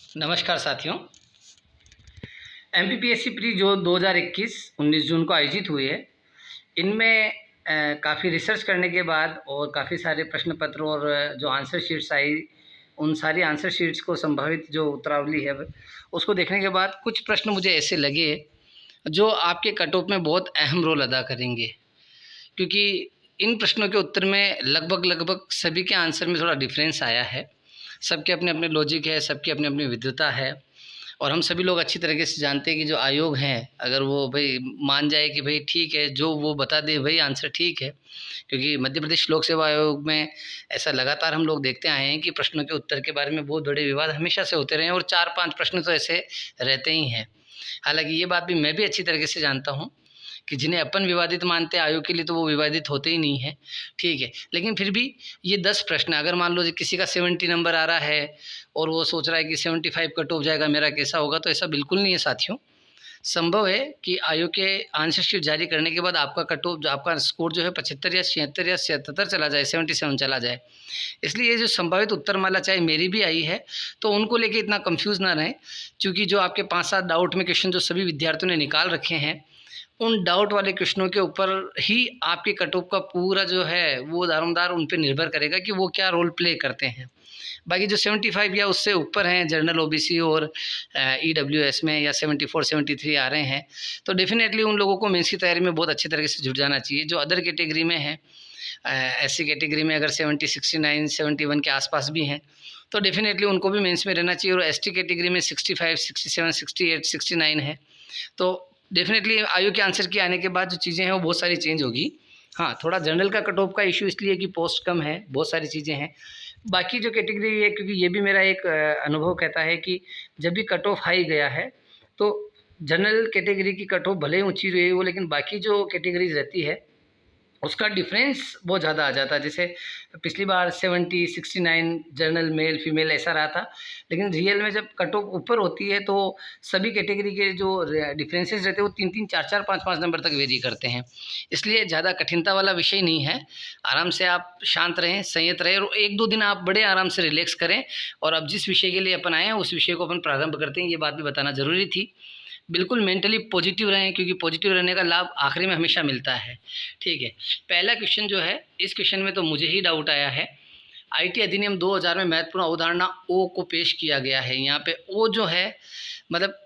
नमस्कार साथियों। MPPSC pre जो 2021 19 जून को आयोजित हुई है, इनमें काफ़ी रिसर्च करने के बाद और काफ़ी सारे प्रश्न पत्र और जो आंसर शीट्स आई, उन सारी आंसर शीट्स को संभावित जो उत्तरावली है उसको देखने के बाद कुछ प्रश्न मुझे ऐसे लगे जो आपके कट ऑफ में बहुत अहम रोल अदा करेंगे, क्योंकि इन प्रश्नों के उत्तर में लगभग सभी के आंसर में थोड़ा डिफरेंस आया है। सबके अपने अपने लॉजिक है, सबकी अपनी अपनी विद्वता है, और हम सभी लोग अच्छी तरीके से जानते हैं कि जो आयोग हैं, अगर वो भाई मान जाए कि भाई ठीक है, जो वो बता दे वही आंसर ठीक है, क्योंकि मध्य प्रदेश लोक सेवा आयोग में ऐसा लगातार हम लोग देखते आए हैं कि प्रश्नों के उत्तर के बारे में बहुत बड़े विवाद हमेशा से होते रहे हैं, और 4-5 प्रश्न तो ऐसे रहते ही हैं। हालांकि ये बात भी मैं भी अच्छी तरीके से जानता हूँ कि जिन्हें अपन विवादित मानते हैं आयोग के लिए तो वो विवादित होते ही नहीं है, ठीक है। लेकिन फिर भी ये 10 प्रश्न, अगर मान लो किसी का 70 नंबर आ रहा है और वो सोच रहा है कि 75 कट ऑफ जाएगा, मेरा कैसा होगा, तो ऐसा बिल्कुल नहीं है साथियों। संभव है कि आयोग के आंसर शीट जारी करने के बाद आपका कट ऑफ, आपका स्कोर जो है 75 या 76 या 77 चला जाए, 77 चला जाए। इसलिए ये जो संभावित उत्तरमाला चाहे मेरी भी आई है, तो उनको लेके इतना कंफ्यूज ना रहें, क्योंकि जो आपके 5-7 डाउट में क्वेश्चन जो सभी विद्यार्थियों ने निकाल रखे हैं, उन डाउट वाले क्वेश्चनों के ऊपर ही आपके कट ऑफ का पूरा जो है वो दारोमदार उन पे निर्भर करेगा कि वो क्या रोल प्ले करते हैं। बाकी जो 75 या उससे ऊपर हैं जनरल ओबीसी और ईडब्ल्यूएस में, या 74-73 आ रहे हैं, तो डेफिनेटली उन लोगों को मेंस की तैयारी में बहुत अच्छे तरीके से जुट जाना चाहिए। जो अदर कैटेगरी में हैं, एससी कैटेगरी में अगर 70, 69, 71 के आसपास भी हैं, तो डेफिनेटली उनको भी मेंस में रहना चाहिए। और एसटी कैटेगरी में 65, 67, 68, 69 है, तो डेफिनेटली आयोग के आंसर के आने के बाद जो चीज़ें हैं वो बहुत सारी चेंज होगी। हाँ, थोड़ा जनरल का कट ऑफ का इशू इसलिए कि पोस्ट कम है, बहुत सारी चीज़ें हैं। बाकी जो कैटेगरी है, क्योंकि ये भी मेरा एक अनुभव कहता है कि जब भी कट ऑफ हाई गया है, तो जनरल कैटेगरी की कट ऑफ भले ही ऊँची रही हो, लेकिन बाकी जो कैटेगरीज रहती है उसका डिफरेंस बहुत ज़्यादा आ जाता है। जैसे पिछली बार 70, 69 जनरल मेल फीमेल ऐसा रहा था, लेकिन रियल में जब कट ऑफ ऊपर होती है तो सभी कैटेगरी के जो डिफरेंसेस रहते हैं वो 3-3, 4-4, 5-5 नंबर तक वेरी करते हैं। इसलिए ज़्यादा कठिनता वाला विषय नहीं है। आराम से आप शांत रहें, संयत रहें, और 1-2 दिन आप बड़े आराम से रिलैक्स करें, और अब जिस विषय के लिए अपन आए हैं उस विषय को अपन प्रारंभ करते हैं। ये बात भी बताना ज़रूरी थी। बिल्कुल मेंटली पॉजिटिव रहें, क्योंकि पॉजिटिव रहने का लाभ आखिरी में हमेशा मिलता है, ठीक है। पहला क्वेश्चन जो है, इस क्वेश्चन में तो मुझे ही डाउट आया है। आईटी अधिनियम 2000 में महत्वपूर्ण अवधारणा ओ को पेश किया गया है। यहाँ पे ओ जो है, मतलब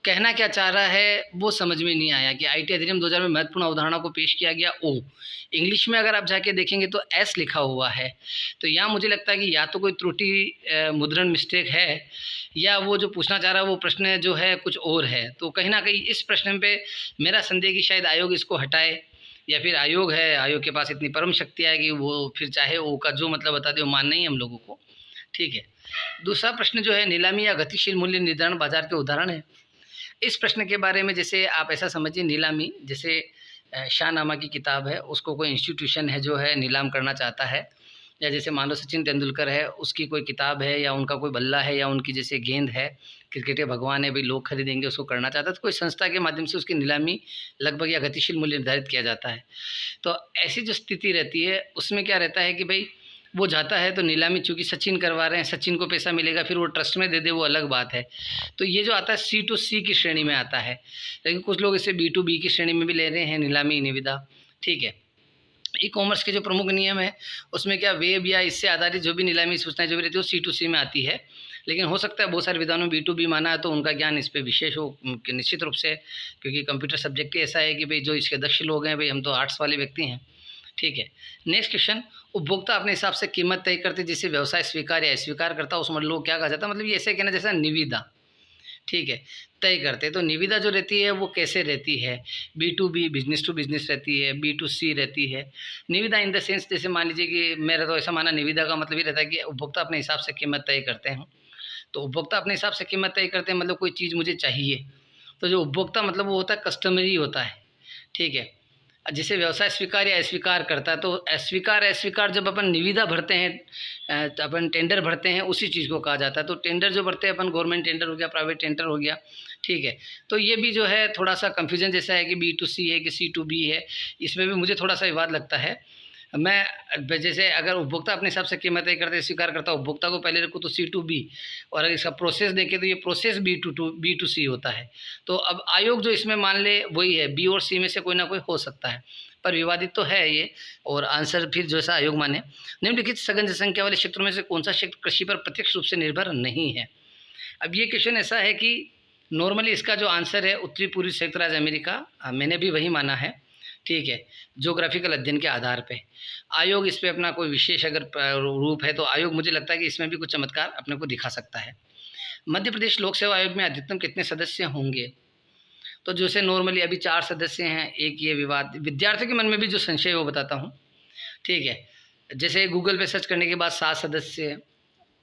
कहना क्या चाह रहा है वो समझ में नहीं आया कि आईटी अधिनियम 2000 में महत्वपूर्ण अवधारणा को पेश किया गया ओ। इंग्लिश में अगर आप जाके देखेंगे तो एस लिखा हुआ है, तो यहाँ मुझे लगता है कि या तो कोई त्रुटि मुद्रण मिस्टेक है, या वो जो पूछना चाह रहा है वो प्रश्न जो है कुछ और है। तो कहीं ना कहीं इस प्रश्न पे मेरा संदेह कि शायद आयोग इसको हटाए, या फिर आयोग है, आयोग के पास इतनी परम शक्ति है कि वो फिर चाहे ओ का जो मतलब बता दे वो मानना ही हम लोगों को, ठीक है। दूसरा प्रश्न जो है, नीलामी या गतिशील मूल्य निर्धारण बाजार के उदाहरण है। इस प्रश्न के बारे में जैसे आप ऐसा समझिए, नीलामी जैसे शाहनामा की किताब है, उसको कोई इंस्टीट्यूशन है जो है नीलाम करना चाहता है, या जैसे मान लो सचिन तेंदुलकर है, उसकी कोई किताब है, या उनका कोई बल्ला है, या उनकी जैसे गेंद है, क्रिकेट के भगवान है, भाई लोग खरीदेंगे, उसको करना चाहता है, तो कोई संस्था के माध्यम से उसकी नीलामी लगभग या गतिशील मूल्य निर्धारित किया जाता है। तो ऐसी जो स्थिति रहती है उसमें क्या रहता है कि भाई वो जाता है तो नीलामी चूँकि सचिन करवा रहे हैं, सचिन को पैसा मिलेगा, फिर वो ट्रस्ट में दे दे, वो अलग बात है। तो ये जो आता है सी टू सी की श्रेणी में आता है, लेकिन कुछ लोग इसे बी टू बी की श्रेणी में भी ले रहे हैं, नीलामी निविदा, ठीक है। ई कॉमर्स के जो प्रमुख नियम है उसमें क्या वेब या इससे आधारित जो भी नीलामी सूचनाएं जो भी रहती है वो सी टू सी में आती है, लेकिन हो सकता है बहुत सारे विद्वानों बी टू बी माना है, तो उनका ज्ञान इस पर विशेष हो निश्चित रूप से, क्योंकि कंप्यूटर सब्जेक्ट ही ऐसा है कि भाई जो इसके दक्ष लोग हैं, भाई हम तो आर्ट्स वाले व्यक्ति हैं, ठीक है। नेक्स्ट क्वेश्चन, उपभोक्ता अपने हिसाब से कीमत तय करते जिसे व्यवसाय स्वीकार या अस्वीकार करता उस मतलब को क्या कहा जाता है, मतलब ये ऐसे कहना जैसा निविदा, ठीक है, तय करते। तो निविदा जो रहती है वो कैसे रहती है, B to B business to business रहती है, बी टू सी रहती है। निविदा इन द सेंस, जैसे मान लीजिए कि मेरा तो ऐसा माना, निविदा का मतलब ये रहता है कि उपभोक्ता अपने हिसाब से कीमत तय करते हैं। तो उपभोक्ता अपने हिसाब से कीमत तय करते हैं, मतलब कोई चीज़ मुझे चाहिए, तो जो उपभोक्ता मतलब वो होता है कस्टमरी होता है, ठीक है। जिसे व्यवसाय स्वीकार या अस्वीकार करता है, तो अस्वीकार अस्वीकार जब अपन निविदा भरते हैं, तो अपन टेंडर भरते हैं, उसी चीज़ को कहा जाता है। तो टेंडर जो भरते हैं अपन, गवर्नमेंट टेंडर हो गया, प्राइवेट टेंडर हो गया, ठीक है। तो ये भी जो है थोड़ा सा कन्फ्यूजन जैसा है कि बी टू सी है कि सी टू बी है, इसमें भी मुझे थोड़ा सा विवाद लगता है। मैं जैसे अगर उपभोक्ता अपने हिसाब से कीमत तय करते स्वीकार करता उपभोक्ता को पहले रखूँ तो C2B, और अगर इसका प्रोसेस देखें तो ये प्रोसेस B2C होता है। तो अब आयोग जो इसमें मान ले वही है, B और C में से कोई ना कोई हो सकता है, पर विवादित तो है ये। और आंसर फिर जैसा आयोग माने, निम्नलिखित सघन जनसंख्या वाले क्षेत्रों में से कौन सा क्षेत्र कृषि पर प्रत्यक्ष रूप से निर्भर नहीं है। अब ये क्वेश्चन ऐसा है कि नॉर्मली इसका जो आंसर है उत्तरी पूर्वी संयुक्त राज्य अमेरिका, मैंने भी वही माना है, ठीक है, ज्योग्राफिकल अध्ययन के आधार पे। आयोग इस पे अपना कोई विशेष अगर रूप है तो आयोग मुझे लगता है कि इसमें भी कुछ चमत्कार अपने को दिखा सकता है। मध्य प्रदेश लोक सेवा आयोग में अधिकतम कितने सदस्य होंगे, तो जैसे नॉर्मली अभी 4 सदस्य हैं। एक ये विवाद, विद्यार्थियों के मन में भी जो संशय है वो बताता हूँ, ठीक है। जैसे गूगल पे सर्च करने के बाद 7 सदस्य,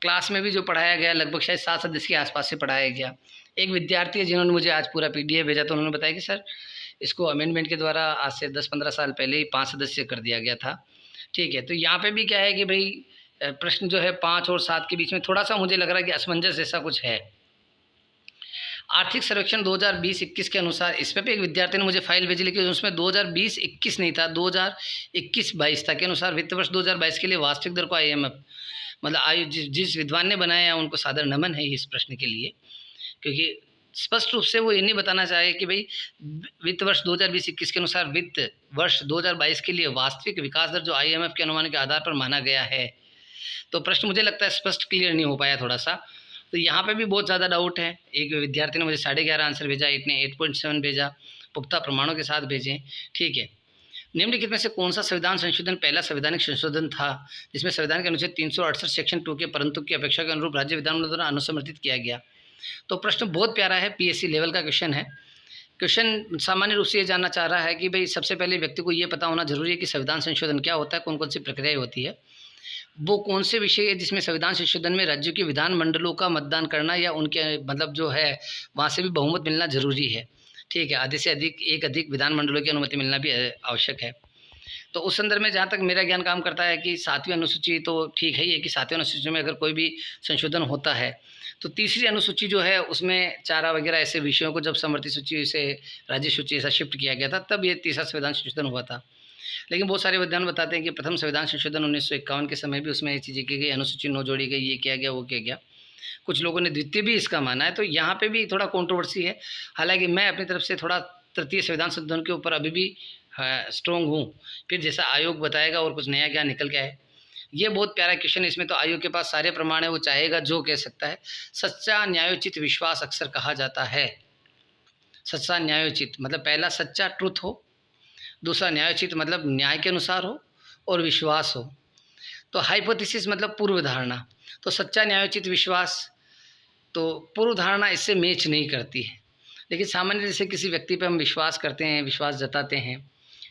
क्लास में भी जो पढ़ाया गया लगभग शायद 7 सदस्य के आसपास से पढ़ाया गया। एक विद्यार्थी है जिन्होंने मुझे आज पूरा PDF भेजा, तो उन्होंने बताया कि सर इसको अमेंडमेंट के द्वारा आज से 10-15 साल पहले ही 5 सदस्य कर दिया गया था, ठीक है। तो यहाँ पे भी क्या है कि भाई प्रश्न जो है 5 और 7 के बीच में थोड़ा सा मुझे लग रहा है कि असमंजस जैसा कुछ है। आर्थिक सर्वेक्षण 2020-21 के अनुसार, इस पर भी एक विद्यार्थी ने मुझे फाइल भेजी, लेकिन उसमें 2020-21 नहीं था, 2021-22 था। के अनुसार वित्त वर्ष 2022 के लिए वास्तविक दर को IMF, मतलब जिस विद्वान ने बनाया है उनको सादर नमन है इस प्रश्न के लिए, क्योंकि स्पष्ट रूप से वो ये नहीं बताना चाहे कि भाई वित्त वर्ष 2020-21 के अनुसार वित्त वर्ष 2022 के लिए वास्तविक विकास दर जो IMF के अनुमान के आधार पर माना गया है। तो प्रश्न मुझे लगता है स्पष्ट क्लियर नहीं हो पाया थोड़ा सा, तो यहाँ पे भी बहुत ज़्यादा डाउट है। एक विद्यार्थी ने मुझे 11.5 आंसर भेजा, एक ने 8.7 भेजा, पुख्ता प्रमाणों के साथ भेजें, ठीक है। निम्नलिखित में से कौन सा संविधान संशोधन पहला संवैधानिक संशोधन था जिसमें संविधान के अनुच्छेद 368 सेक्शन 2 के परंतु की अपेक्षा के अनुरूप राज्य विधानमंडल द्वारा अनुसमर्थित किया गया। तो प्रश्न बहुत प्यारा है, PSC लेवल का क्वेश्चन है। क्वेश्चन सामान्य रूप से ये जानना चाह रहा है कि भाई सबसे पहले व्यक्ति को ये पता होना जरूरी है कि संविधान संशोधन क्या होता है, कौन कौन सी प्रक्रियाएं होती है, वो कौन से विषय है जिसमें संविधान संशोधन में राज्यों के विधानमंडलों का मतदान करना या उनके मतलब जो है वहाँ से भी बहुमत मिलना जरूरी है, ठीक है। आधे से अधिक विधानमंडलों की अनुमति मिलना भी आवश्यक है। तो उस संदर्भ में जहाँ तक मेरा ज्ञान काम करता है कि 7वीं अनुसूची तो ठीक है ही है कि 7वीं अनुसूची में अगर कोई भी संशोधन होता है तो तीसरी अनुसूची जो है उसमें चारा वगैरह ऐसे विषयों को जब समवर्ती सूची से राज्य सूची ऐसा शिफ्ट किया गया था तब ये तीसरा संविधान संशोधन हुआ था। लेकिन बहुत सारे विद्वान बताते हैं कि प्रथम संविधान संशोधन 1951 के समय भी उसमें ये चीज़ें की गई, अनुसूची 9 जोड़ी गई, ये किया गया वो किया गया। कुछ लोगों ने द्वितीय भी इसका माना है, तो यहाँ पे भी थोड़ा कंट्रोवर्सी है। हालांकि मैं अपनी तरफ से थोड़ा तृतीय संविधान संशोधन के ऊपर अभी भी स्ट्रॉन्ग हूँ। फिर जैसा आयोग बताएगा और कुछ नया ज्ञान निकल के आए। ये बहुत प्यारा क्वेश्चन है, इसमें तो आयोग के पास सारे प्रमाण है, वो चाहेगा जो कह सकता है। सच्चा न्यायोचित विश्वास अक्सर कहा जाता है। सच्चा न्यायोचित मतलब पहला सच्चा ट्रुथ हो, दूसरा न्यायोचित मतलब न्याय के अनुसार हो, और विश्वास हो। तो हाइपोथेसिस मतलब पूर्व धारणा। तो सच्चा न्यायोचित विश्वास, तो पूर्व धारणा इससे मैच नहीं करती है। लेकिन सामान्य जैसे किसी व्यक्ति पे हम विश्वास करते हैं, विश्वास जताते हैं,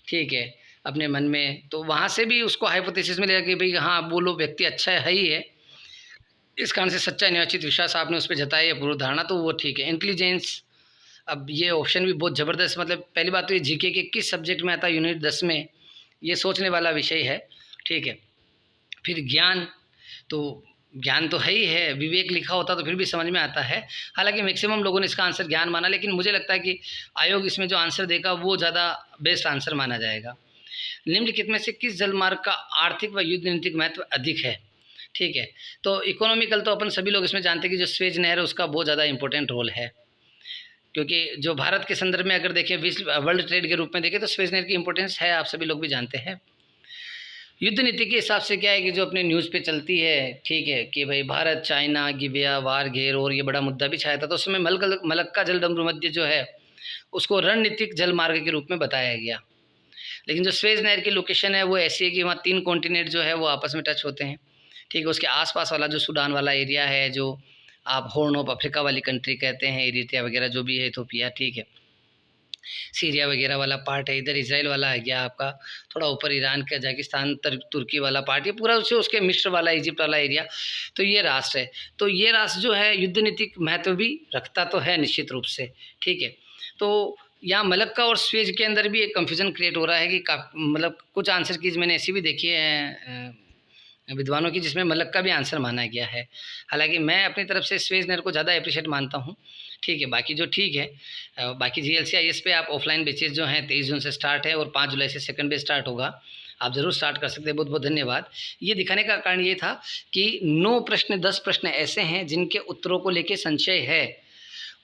ठीक है, अपने मन में, तो वहाँ से भी उसको हाइपोथेसिस में लगेगा कि भाई हाँ वो लोग व्यक्ति अच्छा है ही है, इस कारण से सच्चा न्यायोचित विश्वास आपने उस पर जताया है पूर्व धारणा, तो वो ठीक है। इंटेलिजेंस, अब ये ऑप्शन भी बहुत ज़बरदस्त, मतलब पहली बात तो ये GK के किस सब्जेक्ट में आता है, यूनिट 10 में, ये सोचने वाला विषय है, ठीक है। फिर ज्ञान, तो ज्ञान तो है ही है, विवेक लिखा होता तो फिर भी समझ में आता है। हालांकि मैक्सिमम लोगों ने इसका आंसर ज्ञान माना, लेकिन मुझे लगता है कि आयोग इसमें जो आंसर देगा वो ज़्यादा बेस्ट आंसर माना जाएगा। निम्नलिखित में से किस जलमार्ग का आर्थिक व युद्ध नीतिक महत्व अधिक है, ठीक है। तो इकोनॉमिकल तो अपन सभी लोग इसमें जानते हैं कि जो स्वेज नहर है उसका बहुत ज़्यादा इंपॉर्टेंट रोल है, क्योंकि जो भारत के संदर्भ में अगर देखें वर्ल्ड ट्रेड के रूप में देखें तो स्वेज नहर की इंपॉर्टेंस है, आप सभी लोग भी जानते हैं। युद्ध नीति के हिसाब से क्या है कि जो अपने न्यूज़ पे चलती है, ठीक है, कि भाई भारत चाइना गिबिया वार घेर, और ये बड़ा मुद्दा भी छाया था, तो उसमें मलक्का जलडमरू मध्य जो है उसको रणनीतिक जल मार्ग के रूप में बताया गया। लेकिन जो स्वेज नहर की लोकेशन है वो ऐसी है कि वहाँ 3 कॉन्टिनेंट जो है वो आपस में टच होते हैं, ठीक है। उसके आसपास वाला जो सूडान वाला एरिया है, जो आप हॉर्न ऑफ अफ्रीका वाली कंट्री कहते हैं, इरिट्रिया वगैरह जो भी है, इथोपिया, ठीक है, सीरिया वगैरह वाला पार्ट है, इधर इजराइल वाला है गया आपका, थोड़ा ऊपर ईरान, कजाकिस्तान, तुर्की वाला पार्ट, ये पूरा उसके मिस्र वाला, इजिप्ट वाला एरिया, तो ये राष्ट्र है। तो ये राष्ट्र जो है युद्ध नीतिक महत्व भी रखता तो है निश्चित रूप से, ठीक है। तो यहाँ मलक्का और स्वेज के अंदर भी एक कन्फ्यूजन क्रिएट हो रहा है कि मतलब कुछ आंसर कीज मैंने ऐसी भी देखी है विद्वानों की जिसमें मलक्का भी आंसर माना गया है। हालांकि मैं अपनी तरफ से स्वेज नहर को ज़्यादा अप्रिशिएट मानता हूँ, ठीक है। बाकी जो ठीक है, बाकी GLC IS पे आप ऑफलाइन बैचेज जो हैं 23 जून से स्टार्ट है और 5 जुलाई से सेकंड बैच स्टार्ट होगा। आप ज़रूर स्टार्ट कर सकते हैं। बहुत बहुत धन्यवाद। ये दिखाने का कारण ये था कि 9 प्रश्न 10 प्रश्न ऐसे हैं जिनके उत्तरों को लेके संशय है,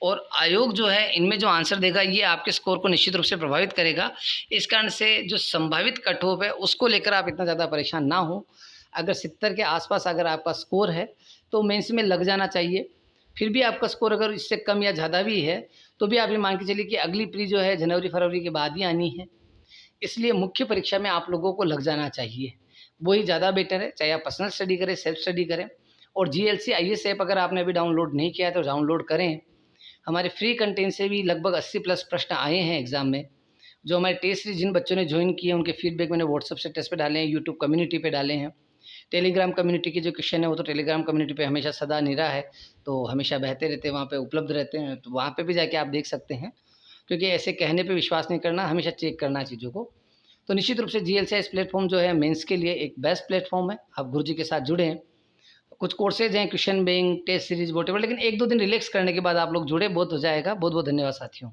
और आयोग जो है इनमें जो आंसर देगा ये आपके स्कोर को निश्चित रूप से प्रभावित करेगा। इस कारण से जो संभावित कट ऑफ है उसको लेकर आप इतना ज़्यादा परेशान ना हो। अगर 70 के आसपास अगर आपका स्कोर है तो मेंस में लग जाना चाहिए। फिर भी आपका स्कोर अगर इससे कम या ज़्यादा भी है तो भी आप ये मान के चलिए कि अगली प्री जो है जनवरी फरवरी के बाद ही आनी है, इसलिए मुख्य परीक्षा में आप लोगों को लग जाना चाहिए, वही ज़्यादा बेटर है। चाहे आप पर्सनल स्टडी करें, सेल्फ स्टडी करें। और GLC IAS ऐप अगर आपने अभी डाउनलोड नहीं किया है तो डाउनलोड करें। हमारे फ्री कंटेंट से भी लगभग 80 प्लस प्रश्न आए हैं एग्ज़ाम में। जो हमारे टेस्ट सीरीज जिन बच्चों ने ज्वाइन किए हैं उनके फीडबैक मैंने व्हाट्सएप से टेस्ट पे डाले हैं, यूट्यूब कम्युनिटी पे डाले हैं। टेलीग्राम कम्युनिटी के जो क्वेश्चन है वो तो टेलीग्राम कम्युनिटी पे हमेशा सदा निरा है, तो हमेशा बहते रहते हैं, वहाँ पे उपलब्ध रहते हैं, तो वहाँ पे भी जाके आप देख सकते हैं। क्योंकि ऐसे कहने पे विश्वास नहीं करना, हमेशा चेक करना है चीज़ों को। तो निश्चित रूप से GLC IAS प्लेटफॉर्म जो है मेंस के लिए एक बेस्ट प्लेटफॉर्म है। आप गुरुजी के साथ जुड़े हैं, कुछ कोर्सेज हैं, question bank, test series, whatever, लेकिन 1-2 दिन रिलैक्स करने के बाद आप लोग जुड़े, बहुत हो जाएगा। बहुत बहुत धन्यवाद साथियों।